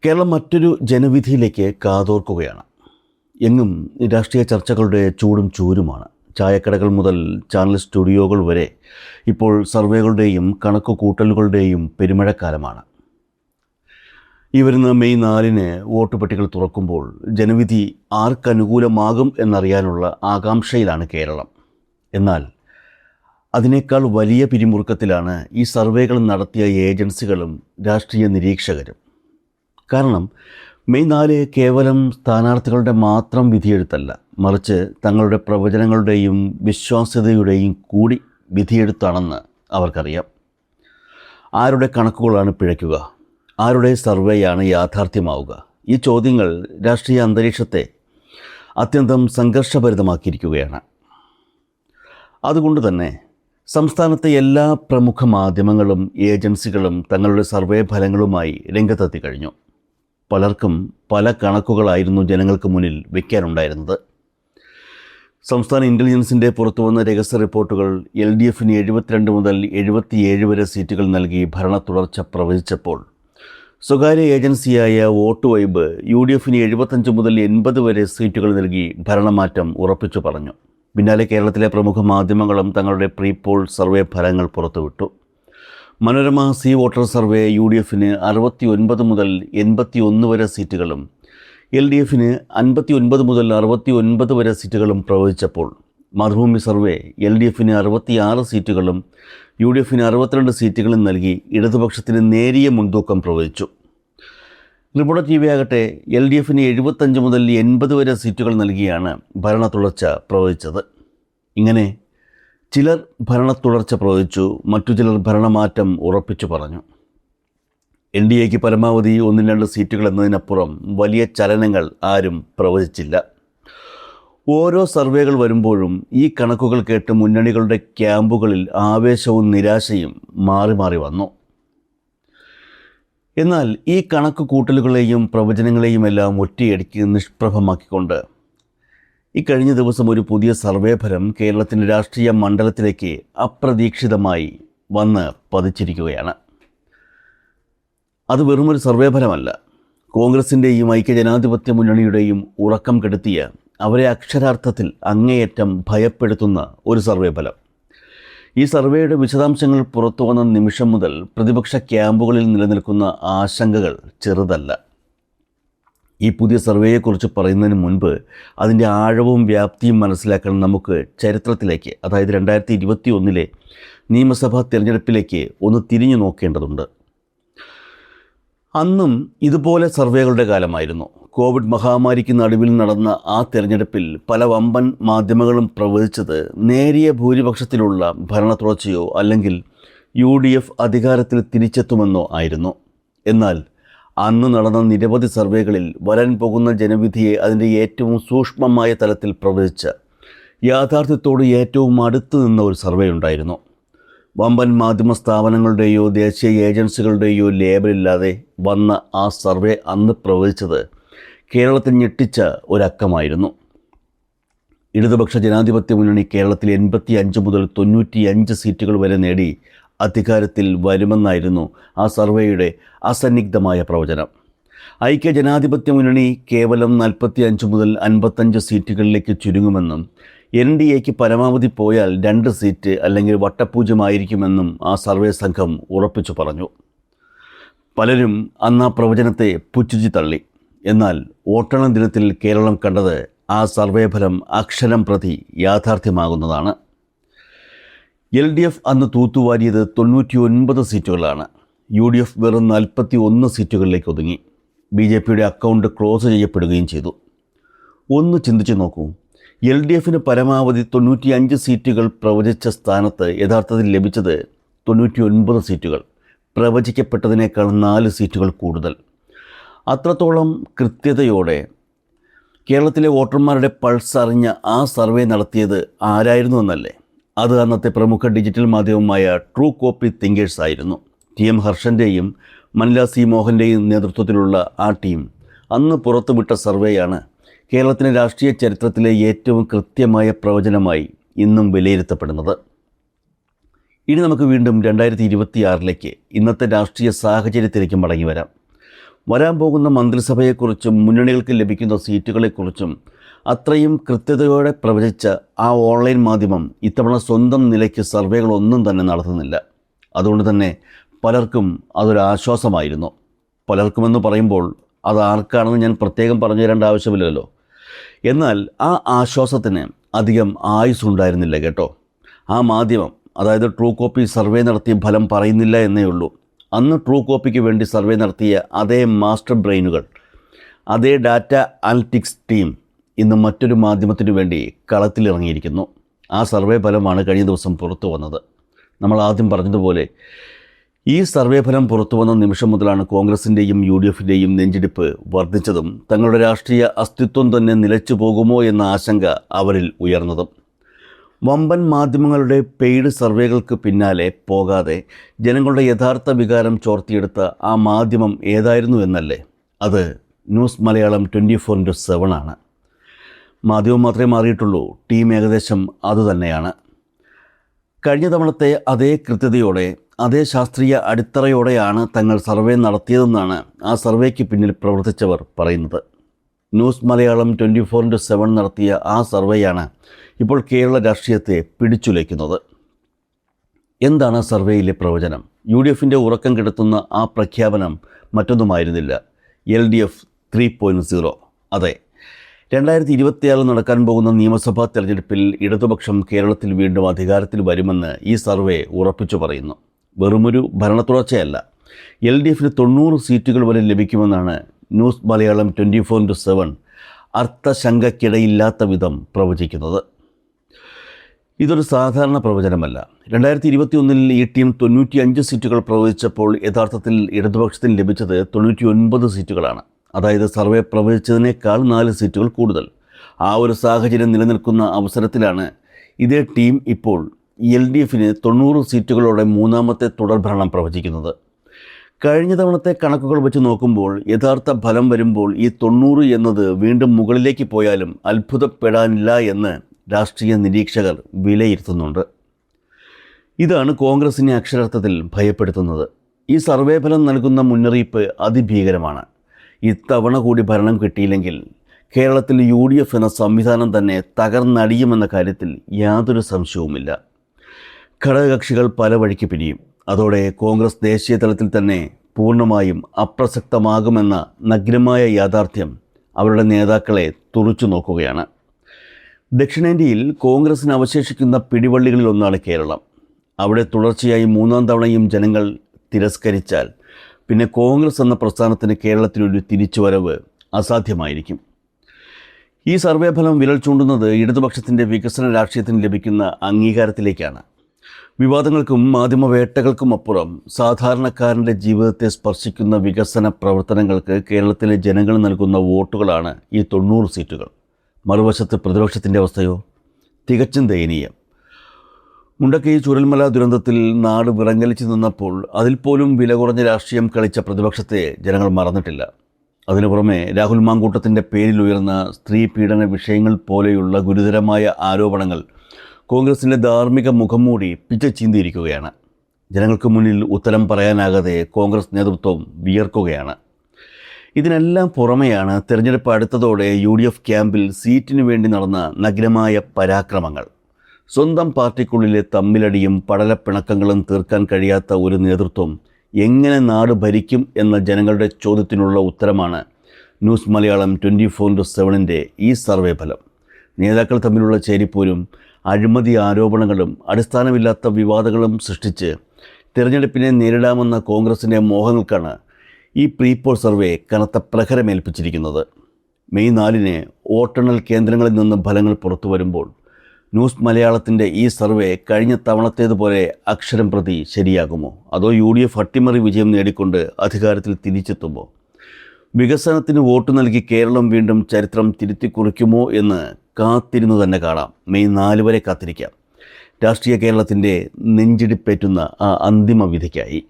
കേരളം മറ്റൊരു ജനവിധിയിലേക്ക് കാതോർക്കുകയാണ്. എങ്ങും രാഷ്ട്രീയ ചർച്ചകളുടെ ചൂടും ചൂരുമാണ്. ചായക്കടകൾ മുതൽ ചാനൽ സ്റ്റുഡിയോകൾ വരെ ഇപ്പോൾ സർവേകളുടെയും കണക്കുകൂട്ടലുകളുടെയും പെരുമഴക്കാലമാണ്. ഈ വരുന്ന മെയ് 4-ന് വോട്ട് പട്ടികകൾ തുറക്കുമ്പോൾ ജനവിധി ആർക്കനുകൂലമാകും എന്നറിയാനുള്ള ആകാംക്ഷയിലാണ് കേരളം. എന്നാൽ അതിനേക്കാൾ വലിയ പിരിമുറുക്കത്തിലാണ് ഈ സർവേകൾ നടത്തിയ ഏജൻസികളും രാഷ്ട്രീയ നിരീക്ഷകരും. കാരണം മെയ് 4 കേവലം സ്ഥാനാർത്ഥികളുടെ മാത്രം വിധിയെഴുത്തല്ല, മറിച്ച് തങ്ങളുടെ പ്രവചനങ്ങളുടെയും വിശ്വാസ്യതയുടെയും കൂടി വിധിയെഴുത്താണെന്ന് അവർക്കറിയാം. ആരുടെ കണക്കുകളാണ് പിഴയ്ക്കുക? ആരുടെ സർവേയാണ് യാഥാർത്ഥ്യമാവുക? ഈ ചോദ്യങ്ങൾ രാഷ്ട്രീയ അന്തരീക്ഷത്തെ അത്യന്തം സംഘർഷഭരിതമാക്കിയിരിക്കുകയാണ്. അതുകൊണ്ട് തന്നെ സംസ്ഥാനത്തെ എല്ലാ പ്രമുഖ മാധ്യമങ്ങളും ഏജൻസികളും തങ്ങളുടെ സർവേ ഫലങ്ങളുമായി രംഗത്തെത്തി കഴിഞ്ഞു. പലർക്കും പല കണക്കുകളായിരുന്നു ജനങ്ങൾക്ക് മുന്നിൽ വയ്ക്കാനുണ്ടായിരുന്നത്. സംസ്ഥാന ഇൻ്റലിജൻസിൻ്റെ പുറത്തുവന്ന രഹസ്യ റിപ്പോർട്ടുകൾ LDFന് 72 മുതൽ 77 വരെ സീറ്റുകൾ നൽകി ഭരണ തുടർച്ച പ്രവചിച്ചപ്പോൾ, സ്വകാര്യ ഏജൻസിയായ വോട്ട് വൈബ് UDFന് 75 മുതൽ 80 വരെ സീറ്റുകൾ നൽകി ഭരണമാറ്റം ഉറപ്പിച്ചു പറഞ്ഞു. പിന്നാലെ കേരളത്തിലെ പ്രമുഖ മാധ്യമങ്ങളും തങ്ങളുടെ പ്രീ പോൾ സർവേ ഫലങ്ങൾ പുറത്തുവിട്ടു. മനോരമ സി വോട്ടർ സർവേ UDFന് 69 മുതൽ 81 വരെ സീറ്റുകളും LDFന് 59 മുതൽ 69 വരെ സീറ്റുകളും പ്രവചിച്ചപ്പോൾ, മാതൃഭൂമി സർവേ LDFന് 66 സീറ്റുകളും UDFന് 62 സീറ്റുകളും നൽകി ഇടതുപക്ഷത്തിന് നേരിയ മുൻതൂക്കം പ്രവചിച്ചു. റിപ്പോർട്ടർ TV ആകട്ടെ LDFന് 75 മുതൽ 80 വരെ സീറ്റുകൾ നൽകിയാണ് ഭരണ തുടർച്ച പ്രവചിച്ചത്. ഇങ്ങനെ ചിലർ ഭരണ തുടർച്ച പ്രവചിച്ചു, മറ്റു ചിലർ ഭരണമാറ്റം ഉറപ്പിച്ചു പറഞ്ഞു. NDAക്ക് പരമാവധി 1-2 സീറ്റുകൾ എന്നതിനപ്പുറം വലിയ ചലനങ്ങൾ ആരും പ്രവചിച്ചില്ല. ഓരോ സർവേകൾ വരുമ്പോഴും ഈ കണക്കുകൾ കേട്ട് മുന്നണികളുടെ ക്യാമ്പുകളിൽ ആവേശവും നിരാശയും മാറി മാറി വന്നു. എന്നാൽ ഈ കണക്ക് കൂട്ടലുകളെയും പ്രവചനങ്ങളെയും എല്ലാം ഒറ്റയടിക്ക് നിഷ്പ്രഭമാക്കിക്കൊണ്ട് ഇക്കഴിഞ്ഞ ദിവസം ഒരു പുതിയ സർവേ ഫലം കേരളത്തിൻ്റെ രാഷ്ട്രീയ മണ്ഡലത്തിലേക്ക് അപ്രതീക്ഷിതമായി വന്ന് പതിച്ചിരിക്കുകയാണ്. അത് വെറുമൊരു സർവേ ഫലമല്ല, കോൺഗ്രസിൻ്റെയും ഐക്യജനാധിപത്യ മുന്നണിയുടെയും ഉറക്കം കെടുത്തിയ, അവരെ അക്ഷരാർത്ഥത്തിൽ അങ്ങേയറ്റം ഭയപ്പെടുത്തുന്ന ഒരു സർവേ ഫലം. ഈ സർവേയുടെ വിശദാംശങ്ങൾ പുറത്തു വന്ന നിമിഷം മുതൽ പ്രതിപക്ഷ ക്യാമ്പുകളിൽ നിലനിൽക്കുന്ന ആശങ്കകൾ ചെറുതല്ല. ഈ പുതിയ സർവേയെക്കുറിച്ച് പറയുന്നതിന് മുൻപ് അതിൻ്റെ ആഴവും വ്യാപ്തിയും മനസ്സിലാക്കാൻ നമുക്ക് ചരിത്രത്തിലേക്ക്, അതായത് 2021 നിയമസഭാ തിരഞ്ഞെടുപ്പിലേക്ക് ഒന്ന് തിരിഞ്ഞു നോക്കേണ്ടതുണ്ട്. അന്നും ഇതുപോലെ സർവേകളുടെ കാലമായിരുന്നു. കോവിഡ് മഹാമാരിക്ക് നടുവിൽ നടന്ന ആ തിരഞ്ഞെടുപ്പിൽ പല വമ്പൻ മാധ്യമങ്ങളും പ്രവചിച്ചത് നേരിയ ഭൂരിപക്ഷത്തിലുള്ള ഭരണ തുടർച്ചയോ അല്ലെങ്കിൽ UDF അധികാരത്തിൽ തിരിച്ചെത്തുമെന്നോ ആയിരുന്നു. എന്നാൽ അന്ന് നടന്ന നിരവധി സർവേകളിൽ വരാൻ പോകുന്ന ജനവിധിയെ അതിൻ്റെ ഏറ്റവും സൂക്ഷ്മമായ തലത്തിൽ പ്രവചിച്ച, യാഥാർത്ഥ്യത്തോട് ഏറ്റവും അടുത്ത് നിന്ന ഒരു സർവേ ഉണ്ടായിരുന്നു. വമ്പൻ മാധ്യമ സ്ഥാപനങ്ങളുടെയോ ദേശീയ ഏജൻസികളുടെയോ ലേബലില്ലാതെ വന്ന ആ സർവേ അന്ന് പ്രവചിച്ചത് കേരളത്തിൽ ഞെട്ടിച്ച ഒരക്കമായിരുന്നു. ഇടതുപക്ഷ ജനാധിപത്യ മുന്നണി കേരളത്തിൽ 85 മുതൽ 95 സീറ്റുകൾ വരെ നേടി അധികാരത്തിൽ വരുമെന്നായിരുന്നു ആ സർവേയുടെ അസന്നിഗ്ധമായ പ്രവചനം. ഐക്യ ജനാധിപത്യ മുന്നണി കേവലം 45 മുതൽ 55 സീറ്റുകളിലേക്ക് ചുരുങ്ങുമെന്നും NDAക്ക് പരമാവധി പോയാൽ 2 സീറ്റ് അല്ലെങ്കിൽ വട്ടപൂജ്യമായിരിക്കുമെന്നും ആ സർവേ സംഘം ഉറപ്പിച്ചു പറഞ്ഞു. പലരും അന്ന് ആ പ്രവചനത്തെ പുച്ഛിച്ചു തള്ളി. എന്നാൽ വോട്ടെണ്ണൽ ദിനത്തിൽ കേരളം കണ്ടത് ആ സർവേ ഫലം അക്ഷരം പ്രതി യാഥാർത്ഥ്യമാകുന്നതാണ്. LDF അന്ന് തൂത്തുവാരിയത് 99 സീറ്റുകളാണ്. UDF വെറും 41 സീറ്റുകളിലേക്ക് ഒതുങ്ങി. BJPയുടെ അക്കൗണ്ട് ക്ലോസ് ചെയ്യപ്പെടുകയും ചെയ്തു. ഒന്ന് ചിന്തിച്ചു നോക്കൂ, LDFന് പരമാവധി 95 സീറ്റുകൾ പ്രവചിച്ച സ്ഥാനത്ത് യഥാർത്ഥത്തിൽ ലഭിച്ചത് 99 സീറ്റുകൾ, പ്രവചിക്കപ്പെട്ടതിനേക്കാൾ 4 സീറ്റുകൾ കൂടുതൽ. അത്രത്തോളം കൃത്യതയോടെ കേരളത്തിലെ വോട്ടർമാരുടെ പൾസ് അറിഞ്ഞ ആ സർവേ നടത്തിയത് ആരായിരുന്നു എന്നല്ലേ? അത് അന്നത്തെ പ്രമുഖ ഡിജിറ്റൽ മാധ്യമമായ ട്രൂ കോപ്പി തിങ്കേഴ്സ് ആയിരുന്നു. TM ഹർഷൻ്റെയും മൻല C മോഹൻ്റെയും നേതൃത്വത്തിലുള്ള ആ ടീം അന്ന് പുറത്തുവിട്ട സർവേയാണ് കേരളത്തിൻ്റെ രാഷ്ട്രീയ ചരിത്രത്തിലെ ഏറ്റവും കൃത്യമായ പ്രവചനമായി ഇന്നും വിലയിരുത്തപ്പെടുന്നത്. ഇനി നമുക്ക് വീണ്ടും 2026 ഇന്നത്തെ രാഷ്ട്രീയ സാഹചര്യത്തിലേക്ക് മടങ്ങി വരാം. വരാൻ പോകുന്ന മന്ത്രിസഭയെക്കുറിച്ചും മുന്നണികൾക്ക് ലഭിക്കുന്ന സീറ്റുകളെക്കുറിച്ചും അത്രയും കൃത്യതയോടെ പ്രവചിച്ച ആ ഓൺലൈൻ മാധ്യമം ഇത്തവണ സ്വന്തം നിലയ്ക്ക് സർവേകളൊന്നും തന്നെ നടത്തുന്നില്ല. അതുകൊണ്ട് തന്നെ പലർക്കും അതൊരാശ്വാസമായിരുന്നു. പലർക്കുമെന്ന് പറയുമ്പോൾ അത് ആർക്കാണെന്ന് ഞാൻ പ്രത്യേകം പറഞ്ഞു തരേണ്ട ആവശ്യമില്ലല്ലോ. എന്നാൽ ആ ആശ്വാസത്തിന് അധികം ആയുസ്സുണ്ടായിരുന്നില്ല കേട്ടോ. ആ മാധ്യമം, അതായത് ട്രൂ കോപ്പി, സർവേ നടത്തി ഫലം പറയുന്നില്ല എന്നേ ഉള്ളൂ. അന്ന് ട്രൂ കോപ്പിക്ക് വേണ്ടി സർവേ നടത്തിയ അതേ മാസ്റ്റർ ബ്രെയിനുകൾ, അതേ ഡാറ്റ അനലിറ്റിക്സ് ടീം ഇന്ന് മറ്റൊരു മാധ്യമത്തിനു വേണ്ടി കളത്തിലിറങ്ങിയിരിക്കുന്നു. ആ സർവേ ഫലമാണ് കഴിഞ്ഞ ദിവസം പുറത്തു വന്നത്. നമ്മൾ ആദ്യം പറഞ്ഞതുപോലെ ഈ സർവേ ഫലം പുറത്തു വന്ന നിമിഷം മുതലാണ് കോൺഗ്രസിൻ്റെയും UDFിൻ്റെയും നെഞ്ചിടിപ്പ് വർദ്ധിച്ചതും തങ്ങളുടെ രാഷ്ട്രീയ അസ്തിത്വം തന്നെ നിലച്ചു പോകുമോ എന്ന ആശങ്ക അവരിൽ ഉയർന്നതും. വമ്പൻ മാധ്യമങ്ങളുടെ പെയ്ഡ് സർവേകൾക്ക് പിന്നാലെ പോകാതെ ജനങ്ങളുടെ യഥാർത്ഥ വികാരം ചോർത്തിയെടുത്ത ആ മാധ്യമം ഏതായിരുന്നു എന്നല്ലേ? അത് ന്യൂസ് മലയാളം 24/7 ആണ്. മാധ്യമം മാത്രമേ മാറിയിട്ടുള്ളൂ, ടീം ഏകദേശം അതുതന്നെയാണ്. കഴിഞ്ഞ തവണത്തെ അതേ കൃത്യതയോടെ, അതേ ശാസ്ത്രീയ അടിത്തറയോടെയാണ് തങ്ങൾ സർവേ നടത്തിയതെന്നാണ് ആ സർവേക്ക് പിന്നിൽ പ്രവർത്തിച്ചവർ പറയുന്നത്. ന്യൂസ് മലയാളം 24/7 നടത്തിയ ആ സർവേയാണ് ഇപ്പോൾ കേരള രാഷ്ട്രീയത്തെ പിടിച്ചുലയ്ക്കുന്നത്. എന്താണ് സർവേയിലെ പ്രവചനം? UDFിൻ്റെ ഉറക്കം കെടുത്തുന്ന ആ പ്രഖ്യാപനം മറ്റൊന്നുമായിരുന്നില്ല, LDF 3.0. അതെ, 2026 നടക്കാൻ പോകുന്ന നിയമസഭാ തെരഞ്ഞെടുപ്പിൽ ഇടതുപക്ഷം കേരളത്തിൽ വീണ്ടും അധികാരത്തിൽ വരുമെന്ന് ഈ സർവേ ഉറപ്പിച്ചു പറയുന്നു. വെറുമൊരു ഭരണത്തുടർച്ചയല്ല, LDFന് 90 സീറ്റുകൾ വരെ ലഭിക്കുമെന്നാണ് ന്യൂസ് മലയാളം 24/7 അർത്ഥശങ്കയ്ക്കിടയില്ലാത്ത വിധം പ്രവചിക്കുന്നത്. ഇതൊരു സാധാരണ പ്രവചനമല്ല. 2021 ഈ ടീം 95 സീറ്റുകൾ പ്രവചിച്ചപ്പോൾ യഥാർത്ഥത്തിൽ ഇടതുപക്ഷത്തിന് ലഭിച്ചത് 99 സീറ്റുകളാണ്. അതായത് സർവേ പ്രവചിച്ചതിനേക്കാൾ 4 സീറ്റുകൾ കൂടുതൽ. ആ ഒരു സാഹചര്യം നിലനിൽക്കുന്ന അവസരത്തിലാണ് ഇതേ ടീം ഇപ്പോൾ LDFന് 90 സീറ്റുകളോടെ മൂന്നാമത്തെ തുടർഭരണം പ്രവചിക്കുന്നത്. കഴിഞ്ഞ തവണത്തെ കണക്കുകൾ വെച്ച് നോക്കുമ്പോൾ യഥാർത്ഥ ഫലം വരുമ്പോൾ ഈ 90 എന്നത് വീണ്ടും മുകളിലേക്ക് പോയാലും അത്ഭുതപ്പെടാനില്ല എന്ന് രാഷ്ട്രീയ നിരീക്ഷകർ വിലയിരുത്തുന്നുണ്ട്. ഇതാണ് കോൺഗ്രസിനെ അക്ഷരാർത്ഥത്തിൽ ഭയപ്പെടുത്തുന്നത്. ഈ സർവേ ഫലം നൽകുന്ന മുന്നറിയിപ്പ് അതിഭീകരമാണ്. ഇത്തവണ കൂടി ഭരണം കിട്ടിയില്ലെങ്കിൽ കേരളത്തിൽ UDF എന്ന സംവിധാനം തന്നെ തകർന്നടിയുമെന്ന കാര്യത്തിൽ യാതൊരു സംശയവുമില്ല. ഘടകകക്ഷികൾ പല വഴിക്ക് പിരിയും. അതോടെ കോൺഗ്രസ് ദേശീയ തലത്തിൽ തന്നെ പൂർണ്ണമായും അപ്രസക്തമാകുമെന്ന നഗ്നമായ യാഥാർത്ഥ്യം അവരുടെ നേതാക്കളെ തുറച്ചു നോക്കുകയാണ്. ദക്ഷിണേന്ത്യയിൽ കോൺഗ്രസിന് അവശേഷിക്കുന്ന പിടിവള്ളികളിലൊന്നാണ് കേരളം. അവിടെ തുടർച്ചയായി 3ാം തവണയും ജനങ്ങൾ തിരസ്കരിച്ചാൽ പിന്നെ കോൺഗ്രസ് എന്ന പ്രസ്ഥാനത്തിന് കേരളത്തിലൊരു തിരിച്ചുവരവ് അസാധ്യമായിരിക്കും. ഈ സർവേ ഫലം വിരൽ ചൂണ്ടുന്നത് ഇടതുപക്ഷത്തിൻ്റെ വികസന രാഷ്ട്രീയത്തിന് ലഭിക്കുന്ന അംഗീകാരത്തിലേക്കാണ്. വിവാദങ്ങൾക്കും മാധ്യമവേട്ടകൾക്കും അപ്പുറം സാധാരണക്കാരൻ്റെ ജീവിതത്തെ സ്പർശിക്കുന്ന വികസന പ്രവർത്തനങ്ങൾക്ക് കേരളത്തിലെ ജനങ്ങൾ നൽകുന്ന വോട്ടുകളാണ് ഈ 90 സീറ്റുകൾ. മറുവശത്ത് പ്രതിപക്ഷത്തിൻ്റെ അവസ്ഥയോ തികച്ചും ദയനീയം. മുണ്ടക്കൈ ചൂരൽമല ദുരന്തത്തിൽ നാട് വിറങ്ങലിച്ചു നിന്നപ്പോൾ അതിൽ പോലും വില കുറഞ്ഞ രാഷ്ട്രീയം കളിച്ച പ്രതിപക്ഷത്തെ ജനങ്ങൾ മറന്നിട്ടില്ല. അതിനു പുറമെ രാഹുൽ മാങ്കൂട്ടത്തിൻ്റെ പേരിൽ ഉയർന്ന സ്ത്രീ പീഡന വിഷയങ്ങൾ പോലെയുള്ള ഗുരുതരമായ ആരോപണങ്ങൾ കോൺഗ്രസിൻ്റെ ധാർമ്മിക മുഖം മൂടി പിച്ചച്ചീന്തിയിരിക്കുകയാണ്. ജനങ്ങൾക്ക് മുന്നിൽ ഉത്തരം പറയാനാകാതെ കോൺഗ്രസ് നേതൃത്വം വിയർക്കുകയാണ്. ഇതിനെല്ലാം പുറമെയാണ് തെരഞ്ഞെടുപ്പ് അടുത്തതോടെ UDF ക്യാമ്പിൽ സീറ്റിനു വേണ്ടി നടന്ന നഗ്നമായ പരാക്രമങ്ങൾ. സ്വന്തം പാർട്ടിക്കുള്ളിലെ തമ്മിലടിയും പടലപ്പിണക്കങ്ങളും തീർക്കാൻ കഴിയാത്ത ഒരു നേതൃത്വം എങ്ങനെ നാട് ഭരിക്കും എന്ന ജനങ്ങളുടെ ചോദ്യത്തിനുള്ള ഉത്തരമാണ് ന്യൂസ് മലയാളം 24/7 ഈ സർവേ ഫലം. നേതാക്കൾ തമ്മിലുള്ള ചേരിപ്പോരും അഴിമതി ആരോപണങ്ങളും അടിസ്ഥാനമില്ലാത്ത വിവാദങ്ങളും സൃഷ്ടിച്ച് തിരഞ്ഞെടുപ്പിനെ നേരിടാമെന്ന കോൺഗ്രസിൻ്റെ മോഹങ്ങൾക്കാണ് ഈ പ്രീപോൾ സർവേ കനത്ത പ്രഹരമേൽപ്പിച്ചിരിക്കുന്നത്. മെയ് 4 വോട്ടെണ്ണൽ കേന്ദ്രങ്ങളിൽ നിന്ന് ഫലങ്ങൾ പുറത്തു വരുമ്പോൾ ന്യൂസ് മലയാളത്തിൻ്റെ ഈ സർവേ കഴിഞ്ഞ തവണത്തേതുപോലെ അക്ഷരം പ്രതി ശരിയാകുമോ? അതോ UDF അട്ടിമറി വിജയം നേടിക്കൊണ്ട് അധികാരത്തിൽ തിരിച്ചെത്തുമോ? വികസനത്തിന് വോട്ട് നൽകി കേരളം വീണ്ടും ചരിത്രം തിരുത്തിക്കുറിക്കുമോ എന്ന് കാത്തിരുന്നു തന്നെ കാണാം. മെയ് 4 വരെ കാത്തിരിക്കാം രാഷ്ട്രീയ കേരളത്തിൻ്റെ നെഞ്ചിടിപ്പേറ്റുന്ന ആ അന്തിമ വിധിക്കായി.